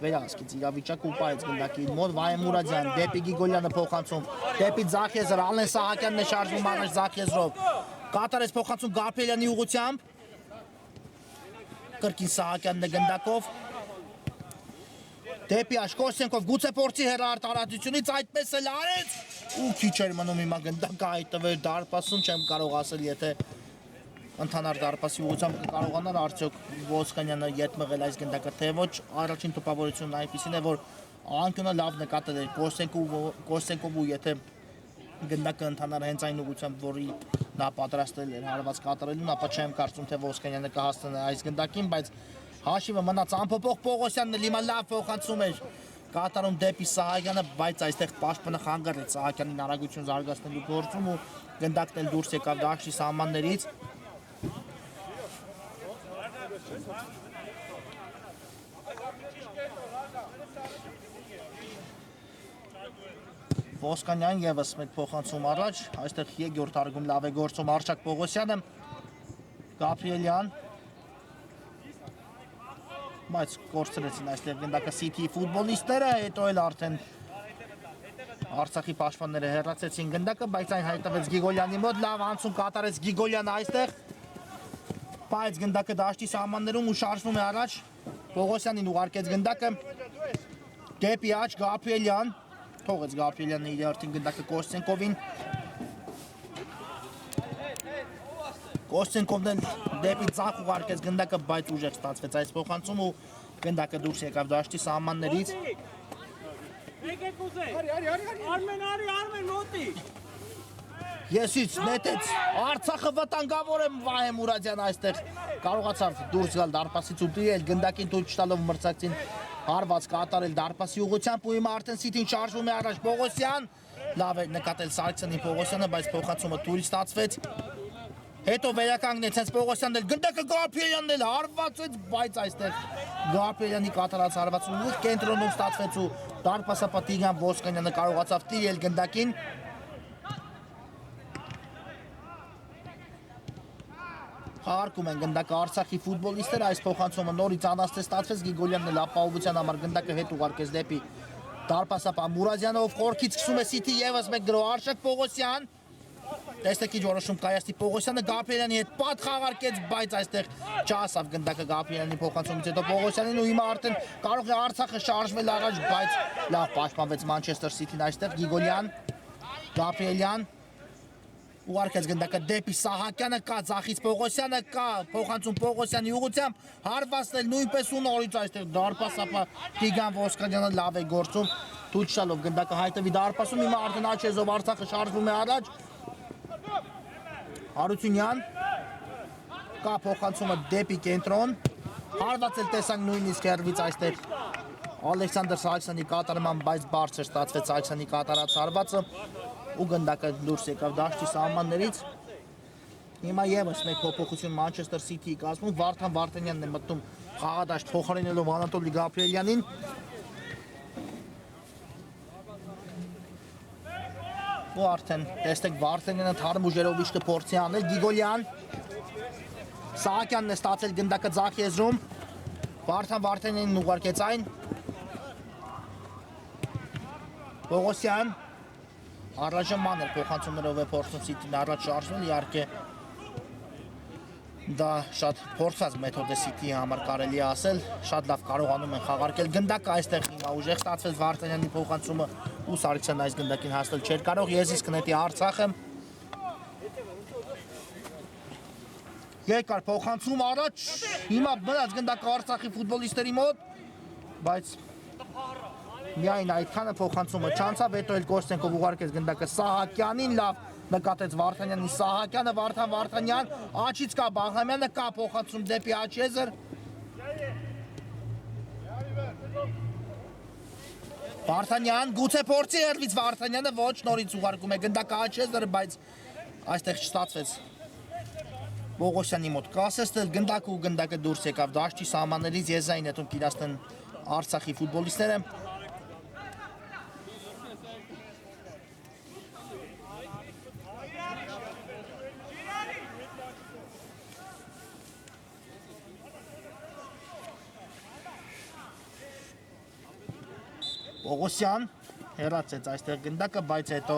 վերահսկեց իրավիճակը ու պահեց գնդակի մոտ, Վահե Մուրադյան, դեպի Գիգոլյանը փոխանցում, դեպի ձախ եզր, Ալեն Սահակյանն է շարժվում առաջ ձախ եզրով, կատարեց փոխանցում Գապելյանի ուղղությամբ, Կրկին Սահակյանն է գնդակով, դեպի Աշկոսենկով, գուցե փորձի հեռարտարածությունից այդպես էլ արեց ու քիչ էր մնում հիմա գնդակը հայտնվեր դարպասում, չեմ կարող ասել, եթե ընդհանար դարպասի ուղղությամբ կկարողանար արդյոք Ոսկանյանը ետ մղել այս գնդակը թե ոչ, առաջին տպավորությունն այնպիսին է, որ անկյունը լավ նկատել էր Կոստենկով ու եթե գնդակը ընդհանար հենց այն ուղղությամբ, որի նա պատրաստել էր հարված կատարելուն, ապա չեմ կարծում, թե Ոսկանյանը կհասնի այս գնդակին, բայց հաշիվը մնաց անփոփոխ, Պողոսյանն էլ հիմա լավ փոխանցում էր կատարում դեպի Սահակյանը, բայց այստեղ պաշտպանը խանգարեց Սահակյանին արագություն զարգացնելու գործում ու գնդակն էլ դուրս եկավ դաշտի սահմաններից։ Ոսկանյան եւս մեկ փոխանցում առաջ, այստեղ երկրորդ հարգում լավ է գործում Արշակ Պողոսյանը, Գաբրիելյան, բայց կորցրեցին այստեղ գնդակը Սիթիի ֆուտբոլիստները, հետո էլ արդեն Արցախի պաշտպանները հեռացեցին գնդակը, բայց այն հայտնվեց Գիգոլյանի մոտ, լավ անցում կատարեց Գիգոլյանը այստեղ, բայց գնդակը դաշտի սահմաններում ու շարժվում է առաջ, Պողոսյանին ուղարկեց գնդակը, դեպի աջ Գաբրիելյան, թողեց Գաբրիելյանն իր արդեն գնդակը Կոստենկովին, Կոստենկովն էլ դեպի ձախ ուղարկեց գնդակը, բայց ուժեղ ստացվեց այս փոխանցում ու գնդակը դուրս եկավ դաշտի սահմաններից։ Արմեն մոտի։ Եսից նետեց, Արցախը վտանգավոր է Վահե Մուրադյան այստեղ կարողացավ դուրս գալ դարպասից ու դիել գնդակին թույլ չտալով մրցակցին Հարված կատարել դարպասի ուղղությամբ ու հիմա արդեն Սիթին շարժվում է առաջ Պողոսյան։ Լավ է նկատել Սարգսյանի Պողոսյանը, բայց փոխանցումը թույլ ստացվեց։ Հետո վերականգնեց հենց Պողոսյանն էլ գնդակը Գաբրիելյանն էլ հարվածեց, բայց այստեղ Գաբրիելյանի կատարած հարվածը ուղիղ կենտրոնում ստացվեց ու դարպասապատիգան Ոսկանյանը կարողացավ տիրել գնդակին։ Հարկում են գնդակը Արցախի ֆուտբոլիստները, այս փոխանցումը նորից անաստ է ստացվեց, Գիգոլյանն էլ ապահովության համար գնդակը հետ ուղարկեց դեպի դարպասապահ Մուրադյանով, խորքից սկսում է Սիթի եւս մեկ գրո Արշակ Պողոսյան։ Տեսեք ինչ որոշում կայացնի Պողոսյանը Գաբրիելյանի հետ պատ խաղարկեց, բայց այստեղ չհասավ գնդակը Գաբրիելյանի փոխանցումից հետո Պողոսյանին ու հիմա արդեն կարող է Արցախը շարժվել առաջ, բայց լավ պաշտպանվեց Մանչեսթեր Սիթին այստեղ Գիգոլյան, Գաբրիելյան ուղարկեց գնդակը դեպի Սահակյանը կա, ձախից Պողոսյանը կա, փոխանցում Պողոսյանի ուղղությամբ, հարվածնել նույնպես ու նորից այստեղ դարպասապահ Տիգրան Ոսկանյանը լավ է գործում, թույլ չտալով գնդակը հայտնվի դարպասում, հիմա արդեն աչեզով Արցախը շարժվում է առաջ։ Հարությունյան կա փոխանցումը դեպի կենտրոն, հարվածել տեսանք նույնիսկ հեռվից այստեղ Ալեքսանդր Սարգսյանի կատարման, բայց բարձր ստացվեց Սարգսյանի կատարած հարվածը ու գնդակը դուրս եկավ դաշտի սահմաններից։ Հիմա եւս մեկ փոփոխություն Մանչեսթեր Սիթիի կազմում, Վարդան Վարդանյանն է մտնում խաղադաշտ փոխարինելով Անատոլի Գաբրիելյանին։ Ու արդեն տեսեք Վարդանյանը թարմ ուժերով իշտը փորձի անել Գիգոլյան։ Սահակյանն է ստացել գնդակը ձախ եզրում։ Վարդան Վարդանյանին ուղարկեց այն։ Պողոսյան առայժմ էր փոխանցումներով է փորձում Սիթին առաջ շարժվել, իհարկե դա շատ փորձած մեթոդ է Սիթիի համար կարելի է ասել, շատ լավ կարողանում են խաղարկել գնդակը այստեղ հիմա ուժեղ ստացվեց Վարդանյանի փոխանցումը ու Սարգսյանն այս գնդակին հասնել չէր կարող, եզիս կնետի Արցախը։ Երկար փոխանցում առաջ, հիմա մնաց գնդակը Արցախի ֆուտբոլիստերի մոտ, բայց միայն այդքանը փոխանցումը չանցավ, հետո էլ Կոստենկով ուղարկեց գնդակը Սահակյանին, լավ նկատեց Վարդանյանի Սահակյանը, Վարդան Վարդանյան, աչից կա Բաղրամյանը, կա փոխանցում դեպի Աչեզր։ Վարդանյան, գուցե փորձի հեռվից Վարդանյանը, ոչ նորից ուղարկում է գնդակը Աչեզր, բայց այստեղ չստացվեց Պողոսյանի մոտ կասեցնել գնդակը ու գնդակը դուրս եկավ դաշտի սահմաններից, եզային հետում կիրացնեն Արցախի ֆուտբոլիստները։ Պողոսյան հեռացեց այստեղ գնդակը, բայց հետո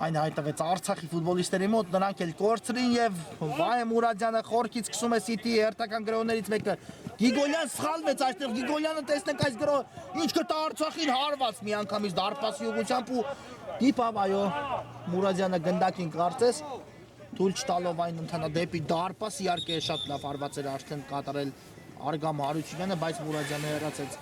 այն հայտնվեց Արցախի ֆուտբոլիստերի մոտ, նրանք էլ կորցրին եւ Վահե Մուրադյանը խորքից սկսում է Սիթիի հերթական գրոներից մեկը Գիգոլյան սխալվեց այստեղ, Գիգոլյանը տեսնենք այս գրո ինչ կտա Արցախին հարված միանգամից դարպասի ուղղությամբ ու դիպավ այո Մուրադյանը գնդակին կարծես թույլ չտալով այն ընթանա դեպի դարպաս, իհարկե շատ լավ հարված էր արդեն կատարել Արգամ Հարությունյանը, բայց Մուրադյանը հեռացեց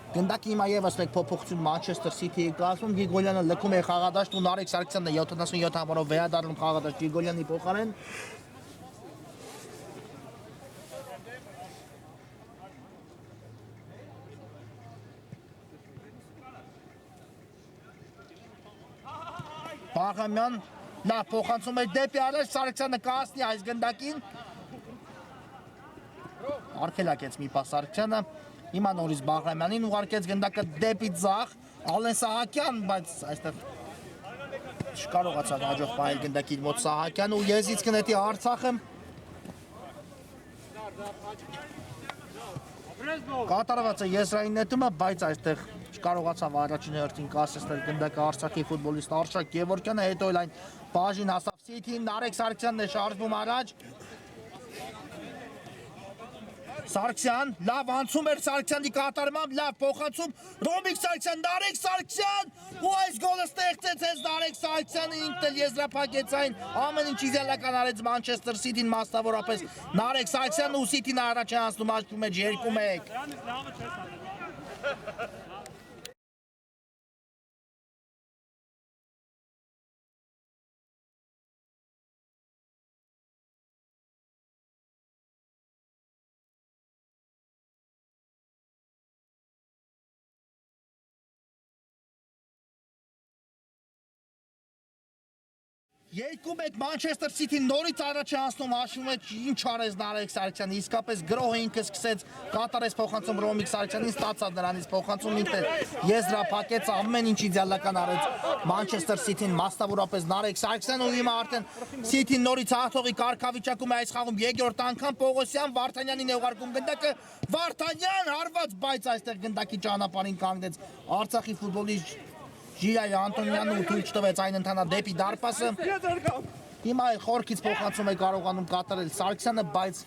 գնդակի հիմա եւս մեկ փոփոխություն Մանչեսթեր Սիթիի կազմում, Գիգոլյանը լքում է խաղադաշտ ու Նարեկ Սարգսյանն է 77 համարով վերադառնում խաղադաշտ Գիգոլյանի փոխարեն։ Բաղրամյան լավ փոխանցում է դեպի առաջ, Սարգսյանը կհասնի այս գնդակին։ Արգելակեց մի պաս Սարգսյանը։ Հիմա նորից Բաղրամյանին ուղարկեց գնդակը դեպի ձախ, Ալեն Սահակյան, բայց այստեղ չկարողացավ հաջող պահել գնդակի մոտ Սահակյանը ու եզից կնետի Արցախը։ Կատարված է եզրային նետումը, բայց այստեղ չկարողացավ առաջին հերթին կասեցնել գնդակը Արցախի ֆուտբոլիստ Արշակ Գևորգյանը, հետո էլ այն բաժին հասավ Սիթին, Նարեկ Սարգսյանն է շարժվում առաջ։ Սարգսյան, լավ անցում էր Սարգսյանի կատարմամբ, լավ փոխանցում, Ռոմիկ Սարգսյան, Նարեկ Սարգսյան, ու այս գոլը ստեղծեց հենց Նարեկ Սարգսյանը, ինքն էլ եզրափակեց այն, ամեն ինչ իդեալական արեց Մանչեսթեր Սիթին, մասնավորապես Նարեկ Սարգսյանն ու Սիթին առաջ է անցնում աչքում մեջ 2-1։ 2-1 Manchester City-ն նորից առաջ է անցնում, հաշվում եք ինչ արեց Նարեկ Սարգսյանը, իսկապես գրոհը ինքը սկսեց կատարեց փոխանցում Ռոմիկ Սարգսյանին, ստացավ նրանից փոխանցում ինքը եզրափակեց, ամեն ինչ իդեալական արեց Manchester City-ն, մասնավորապես Նարեկ Սարգսյանը ու հիմա արդեն City-ն նորից հաղթողի կարգավիճակում է այս խաղում երկրորդ անգամ Պողոսյան Վարդանյանին է ուղարկում գնդակը, Վարդանյան հարված, բայց այստեղ գնդակի ճանապարհին կանգնեց Արցախի ֆուտբոլիստ Ժիրայ Անտոնյանն ու թույլ չտվեց այն ընթանա դեպի դարպասը։ Հիմա խորքից փոխանցում է կարողանում կատարել Սարգսյանը, բայց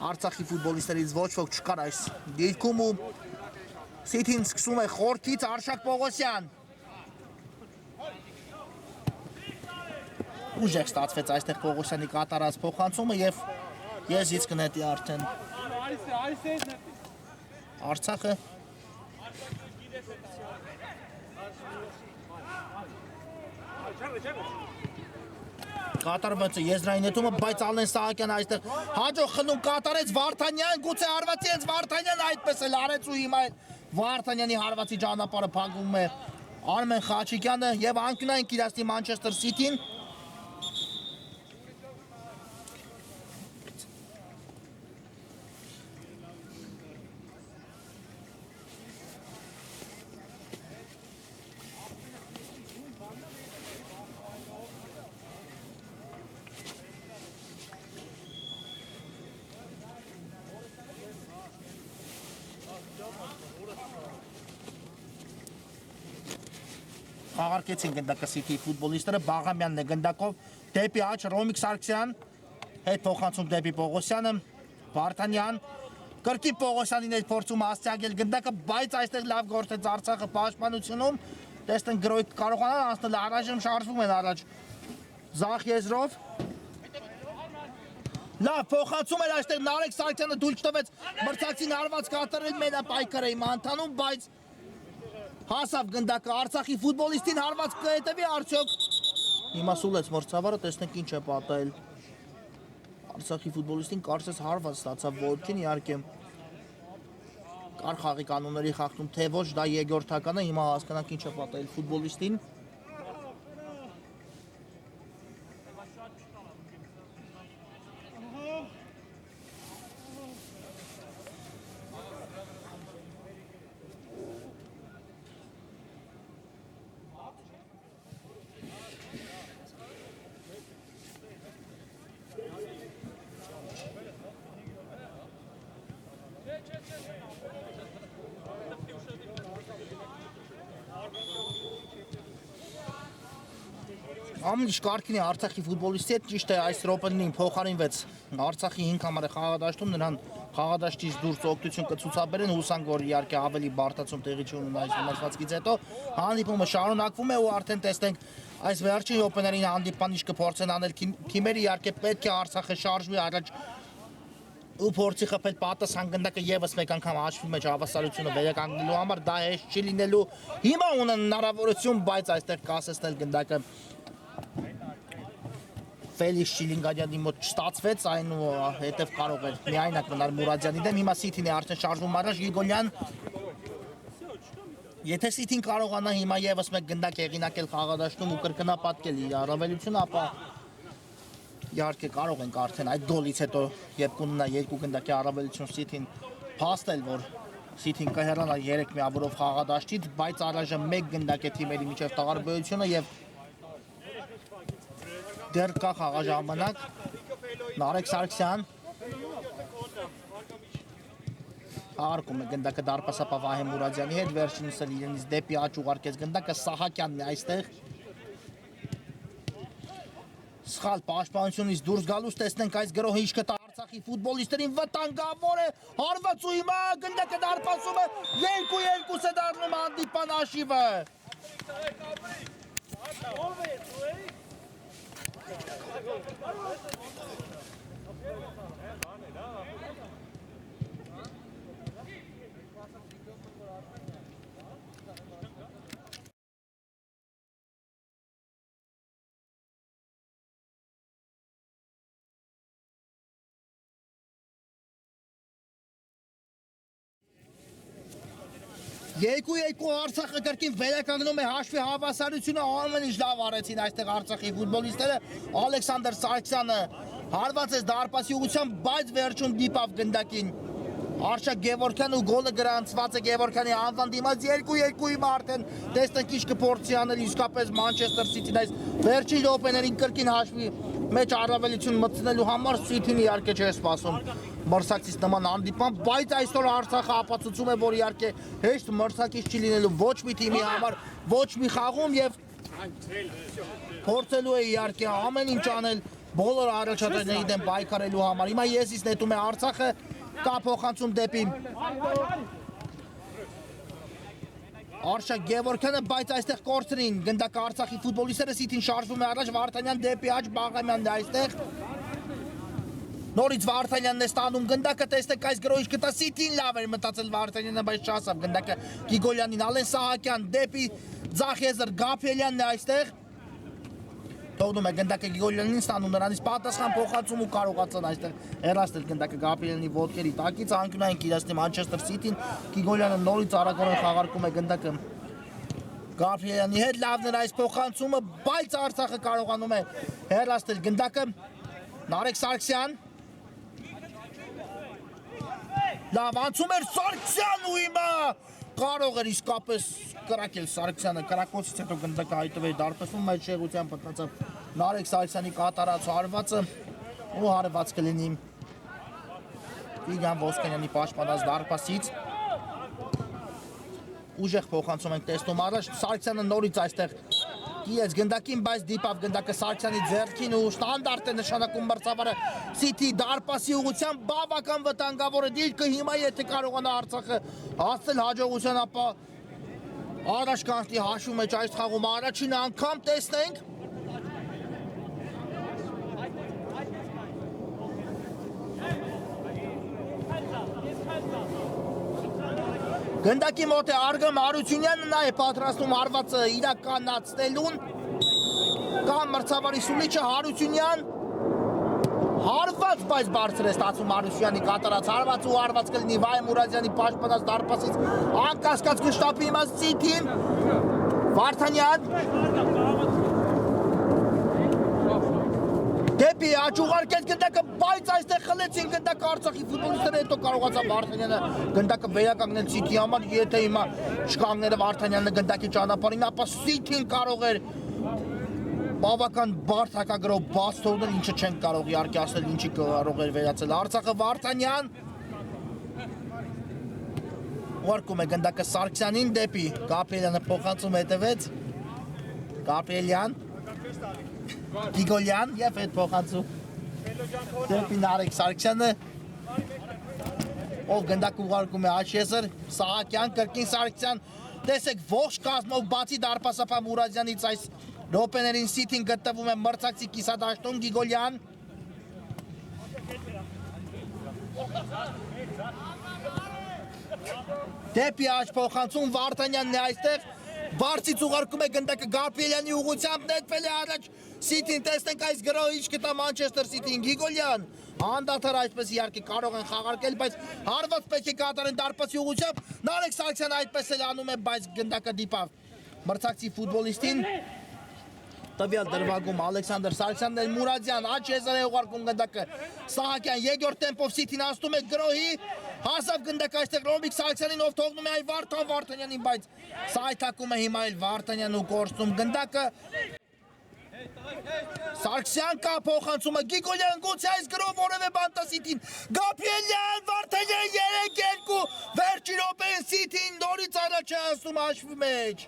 Արցախի ֆուտբոլիստներից ոչ ոք չկար այս դիրքում ու City-ն սկսում է խորքից Արշակ Պողոսյան։ Ուժեղ ստացվեց այստեղ Պողոսյանի կատարած փոխանցումը եւ ես կնետի արդեն Արցախը կատարված է եզրային նետումը, բայց Ալեն Սահակյանը այստեղ հաջող խնդում կատարեց Վարդանյան, գուցե հարվածի հենց Վարդանյան այդպես էլ արեց ու հիմա Վարդանյանի հարվածի ճանապարհը փակվում է Արմեն Խաչիկյանը եւ անկյունային կիրասնի Manchester City-ն Աղարկեցին գնդակը City ֆուտբոլիստները, Բաղամյանն է գնդակով, դեպի աջ Ռոմիկ Սարգսյան, հետ փոխանցում դեպի Պողոսյանը, Վարդանյան, կրկին Պողոսյանին է փորձում հասցեագել գնդակը, բայց այստեղ լավ գործեց Արցախը պաշտպանությունում, տեսնենք գրոյք կարողանան անցնել առայժմ շարժվում են առաջ Զախ եզրով, լավ փոխանցում էր այստեղ Նարեկ Սարգսյանը դույլ չտվեց մրցակցին հարված կատարել մենապայքարը հիմա ընթանում, բայց հասավ գնդակը Արցախի ֆուտբոլիստին հարված կհետևի արդյոք հիմա սուլեց մրցավարը, տեսնենք ինչ է պատահել Արցախի ֆուտբոլիստին կարծես հարված ստացավ ոտքին, իհարկե կար խաղի կանոնների խախտում, թե ոչ դա երկրորդականը, հիմա հասկանանք ինչ է պատահել ֆուտբոլիստին Ամեն ինչ կարգին է Արցախի ֆուտբոլիստի հետ, ճիշտ է այս րոպեին փոխարինվեց Արցախի 5 համարը խաղադաշտում, նրան խաղադաշտից դուրս օգնություն կցուցաբերեն, հուսանք որ իհարկե ավելի բարդացում տեղի չունենա այս մրցվածքից հետո, հանդիպումը շարունակվում է ու արդեն տեսնենք այս վերջին րոպեներին հանդիպան ինչ կփորձեն անել թիմերը, իհարկե պետք է Արցախը շարժվի առաջ ու փորձի խփել պատասխան գնդակը եւս մեկ անգամ հաշվի մեջ հավասարությունը վերականգնելու համար, դա հեշտ չի լինելու, հիմա ունեն հնարավորություն, բայց այստեղ կասեցնել գնդակը Ֆելիքս Շիլինգարյանի մոտ չստացվեց, այնուհետև կարող էր միայնակ մնալ Մուրադյանի դեմ, հիմա City-ն է արդեն շարժվում առաջ, Գրիգորյան Եթե City-ն կարողանա հիմա եւս մեկ գնդակ հեղինակել խաղադաշտում ու կրկնապատկել իր առավելությունը, ապա իհարկե կարող ենք արդեն այդ գոլից հետո երբ կունենա երկու գնդակի առավելություն City-ն փաստել, որ City-ն կհեռանա 3 միավորով խաղադաշտից, բայց առայժմ 1 գնդակ է թիմերի միջև տարբերությունը եւ դեռ կա խաղաժամանակ Նարեկ Սարգսյան Արկում է գնդակը դարպասապահ Վահե Մուրադյանի հետ, վերջինս էլ իրենից դեպի աջ ուղարկեց գնդակը, Սահակյանն է այստեղ Սխալ պաշտպանությունից դուրս գալուց տեսնենք այս գրոհը ինչ կտա Արցախի ֆուտբոլիստերին, վտանգավոր է, հարված ու հիմա գնդակը դարպասում է, 2-2 է դառնում հանդիպան հաշիվը 2-2 Արցախը կրկին վերականգնում է հաշվի հավասարությունը, ամեն ինչ լավ արեցին այստեղ Արցախի ֆուտբոլիստները, Ալեքսանդր Սարգսյանը հարված է դարպասի ուղղությամբ, բայց վերջում դիպավ գնդակին Արշակ Գևորգյան ու գոլը գրանցված է Գևորգյանի անվան դիմաց 2-2-ի արդեն տեսնենք ինչ կփորձի անել իսկապես Մանչեսթեր Սիթին այս վերջին րոպեներին կրկին հաշվի մեջ առավելություն մտցնելու համար Սիթին իհարկե չէ սպասում մրցակցից նման հանդիպման, բայց այսօր Արցախը ապացուցում է, որ իհարկե հեշտ մրցակից չի լինելու ոչ մի թիմի համար, ոչ մի խաղում եւ փորձելու է իհարկե ամեն ինչ անել բոլոր առաջադրանքների դեմ պայքարելու համար։ Հիմա եսից նետում է Արցախը կա փոխանցում դեպի Արշակ Գևորգյանը, բայց այստեղ կորցրին գնդակը Արցախի ֆուտբոլիստները Սիթին շարժվում է առաջ Վարդանյան դեպի աջ Բաղրամյանն է այստեղ Նորից Վարդանյանն է ստանում գնդակը, տեսնեք այս գրոհիչ կտա Սիթին լավ էր մտածել Վարդանյանը, բայց չասավ գնդակը Գիգոլյանին, Ալեն Սահակյան դեպի Ձախեզր Գաբրիելյանն է այստեղ Թողնում է գնդակը Գիգոլյանին ստանում նրանից պատասխան փոխանցում ու կարողացան այստեղ հեռացնել գնդակը Գաբրիելյանի ոտքերի տակից անկյունային իրացնի Մանչեսթեր Սիթին Գիգոլյանը նորից արագորեն խաղարկում է գնդակը Գաբրիելյանի հետ լավն էր այս փոխանցումը, բայց Արցախը կարողանում է հեռացնել գնդակը Նարեկ Սարգսյան Լավ անցում էր Սարգսյան ու հիմա կարող էր իսկապես կրակել Սարգսյանը կրակոցից հետո գնդակը հայտնվեր դարպասում այդ շեղությամբ մտնացավ Նարեկ Սարգսյանի կատարած հարվածը ու հարված կլինի Իգան Ոսկանյանի պաշտպանած դարպասից ուժեղ փոխանցում ենք տեսնում առաջ Սարգսյանը նորից այստեղ Կիեց գնդակին, բայց դիպավ գնդակը Սարգսյանի ձեռքին ու ստանդարտ է նշանակում մրցավարը Սիթի դարպասի ուղղությամբ բավական վտանգավոր է դիրքը հիմա եթե կարողանա Արցախը հասնել հաջողության ապա առաջ կանցնի հաշվում մեջ այս խաղում առաջին անգամ տեսնենք Գնդակի մոտ է Արգամ Հարությունյանը, նա է պատրաստում հարվածը իրականացնելուն Կա մրցավարի սուլիչը Հարությունյան Հարված, բայց բարձր է ստացում Հարությունյանի կատարած հարված ու հարված կլինի Վայ Մուրադյանի պաշտպանած դարպասից անկասկած կշտապի իմաց Սիթին Վարդանյան Դեպի աջ ուղարկեց գնդակը, բայց այստեղ խլեցին գնդակը Արցախի ֆուտբոլիստները հետո կարողացան Վարդանյանը գնդակը վերականգնել Սիթի համար, եթե հիմա չկանգները Վարդանյանը գնդակի ճանապարհին, ապա Սիթին կարող էր բավական բարդ հակագրով բաց թողնել, ինչը չեն կարող իհարկե ասել, ինչի կարող էր վերացել Արցախը Վարդանյան ուղարկում է գնդակը Սարգսյանին դեպի Գաբրիելյանը փոխանցում հետևեց Գաբրիելյան Գիգոլյան և հետ փոխանցում դեպի Նարեկ Սարգսյանը ով գնդակ ուղարկում է Աշեսր Սահակյան, կրկին Սարգսյան տեսեք ողջ կազմով բացի դարպասապահ Մուրադյանից այս րոպեներին Սիթին գտնվում է մրցակցի կիսադաշտում Գիգոլյան դեպի աջ փոխանցում Վարդանյանն է այստեղ Բարձից ուղարկում է գնդակը Գաբրիելյանի ուղղությամբ նետվել է առաջ Սիթին տեսնենք այս գրոհիչ կտա Մանչեսթեր Սիթին Գիգոլյան անդադար այսպես իհարկե կարող են խաղարկել բայց հարված պետք է կատարեն դարպասի ուղղությամբ Նարեկ Սարգսյանը այդպես էլ անում է բայց գնդակը դիպավ մրցակցի ֆուտբոլիստին տվյալ դրվագում Ալեքսանդր Սարգսյանն էլ Մուրադյան Աջեզար է ուղարկում գնդակը Սահակյան երկրորդ տեմպով Սիթին հասնում է գրոհի հասավ գնդակը այստեղ Ռոմիկ Սարգսյանին ով թողնում է այ Վարդանյանին բայց սայթակում է հիմա էլ Վարդանյանն ու կորցնում գնդակը Սարգսյան կա փոխանցումը Գիգոլյան գուցե այս գրով որևէ բան տա Սիթին Գաբրիելյան Վարդանյան 3-2 վերջին րոպեին Սիթին նորից առաջ է հասնում հաշվի մեջ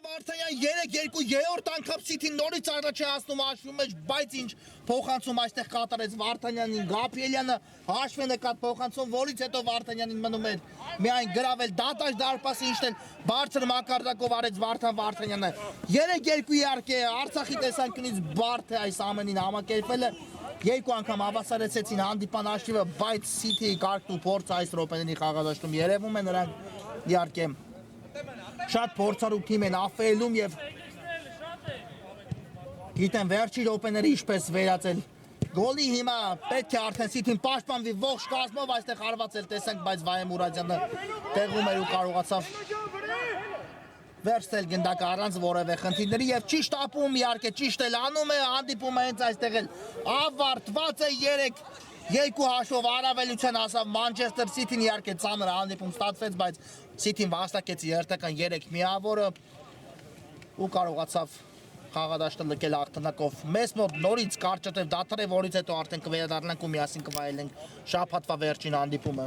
Վարդանյան 3-2 երրորդ անգամ Սիթին նորից առաջ է հասնում հաշվում մեջ, բայց ինչ փոխանցում այստեղ կատարեց Վարդանյանին, Գաբրիելյանը հաշվի նկատ փոխանցում, որից հետո Վարդանյանին մնում էր միայն գրավել դատաշ դարպասի ինչն բարձր մակարդակով արեց Վարդանյանը 3-2 իհարկե Արցախի տեսանկյունից բարդ է այս ամենին համակերպելը Երկու անգամ հավասարեցեցին հանդիպան աշխիվը, բայց City-ի կարգն ու փորձը այս րոպեների խաղադաշտում երևում է նրանք իհարկե շատ փորձառու թիմ են ԱՖ-ում եւ գիտեն վերջի րոպեները ինչպես վերածել գոլի հիմա պետք է արդեն City-ն պաշտպանվի ողջ կազմով այստեղ հարվածել տեսանք, բայց Վահե Մուրադյանը տեղում էր ու կարողացավ վերցնել գնդակը առանց որևէ խնդիրների եւ ճիշտ ապում իհարկե ճիշտ էլ անում է հանդիպումը հենց այստեղ էլ ավարտված է 3-2 հաշվով առավելության հասավ Մանչեսթեր Սիթին իհարկե ծանր հանդիպում ստացվեց, բայց Սիթին վաստակեց երթական 3 միավորը ու կարողացավ խաղադաշտը լքել հաղթանակով։ Մեզ մոտ նորից կարճատև դադար է, որից հետո արդեն կվերադառնանք ու միասին կվայելենք շաբաթվա վերջին հանդիպումը։